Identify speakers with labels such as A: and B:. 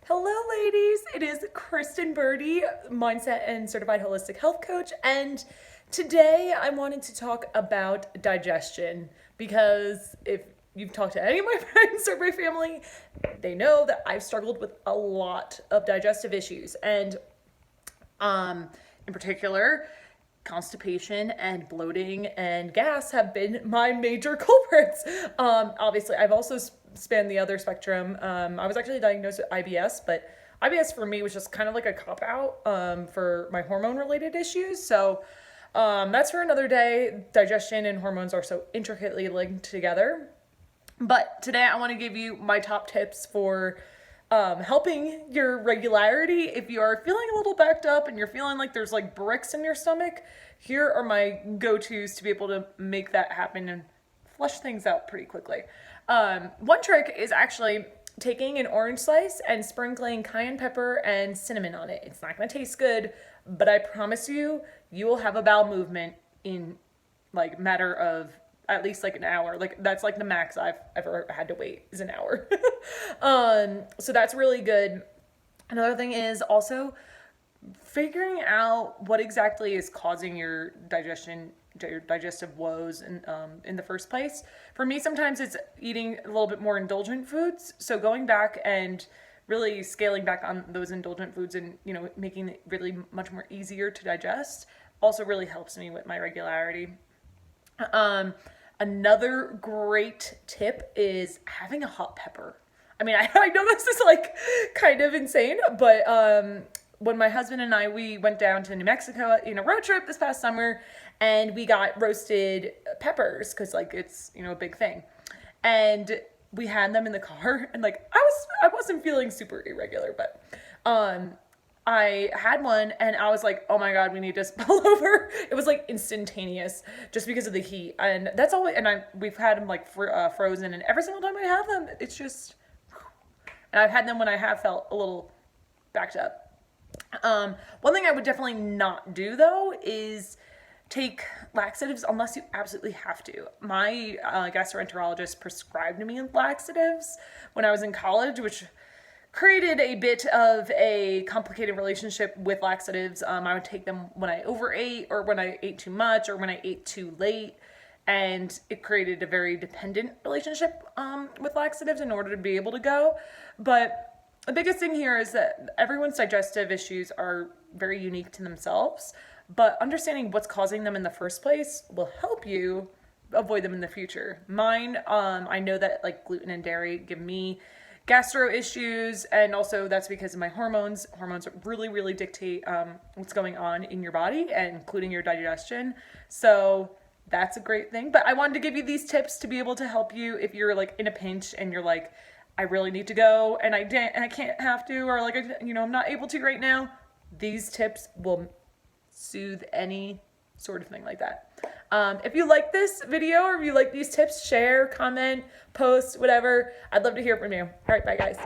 A: Hello, ladies. It is Kristen Birdie, mindset and certified holistic health coach. And today I wanted to talk about digestion because if you've talked to any of my friends or my family, they know that I've struggled with a lot of digestive issues. And in particular, constipation and bloating and gas have been my major culprits. Obviously, I've also spanned the other spectrum. I was actually diagnosed with IBS, but IBS for me was just kind of like a cop out for my hormone related issues. So that's for another day. Digestion and hormones are so intricately linked together. But today I want to give you my top tips for helping your regularity. If you are feeling a little backed up and you're feeling like there's like bricks in your stomach, here are my go-tos to be able to make that happen and flush things out pretty quickly. One trick is actually taking an orange slice and sprinkling cayenne pepper and cinnamon on it. It's not going to taste good, but I promise you, you will have a bowel movement in like matter of at least like an hour. Like that's like the max I've ever had to wait is an hour. So that's really good. Another thing is also figuring out what exactly is causing your digestive woes in the first place. For me, sometimes it's eating a little bit more indulgent foods. So going back and really scaling back on those indulgent foods and, making it really much more easier to digest also really helps me with my regularity. Another great tip is having a hot pepper. I mean, I know this is like kind of insane, but when my husband and we went down to New Mexico in a road trip this past summer, and we got roasted peppers because like it's a big thing, and we had them in the car, and like I wasn't feeling super irregular, but I had one and I was like, oh my God, we need to pull over. It was like instantaneous just because of the heat. And that's all. And we've had them like frozen, and every single time I have them, it's just, and I've had them when I have felt a little backed up. One thing I would definitely not do though is take laxatives unless you absolutely have to. My gastroenterologist prescribed me laxatives when I was in college, which created a bit of a complicated relationship with laxatives. I would take them when I overate or when I ate too much or when I ate too late. And it created a very dependent relationship with laxatives in order to be able to go. But the biggest thing here is that everyone's digestive issues are very unique to themselves. But understanding what's causing them in the first place will help you avoid them in the future. Mine, I know that like gluten and dairy give me gastro issues, and also that's because of my hormones. Hormones really, really dictate what's going on in your body, and including your digestion. So that's a great thing. But I wanted to give you these tips to be able to help you if you're like in a pinch and you're like, I really need to go and I can't have to, or like I'm not able to right now. These tips will soothe any sort of thing like that. If you like this video or if you like these tips, share, comment, post, whatever. I'd love to hear from you. All right, bye guys.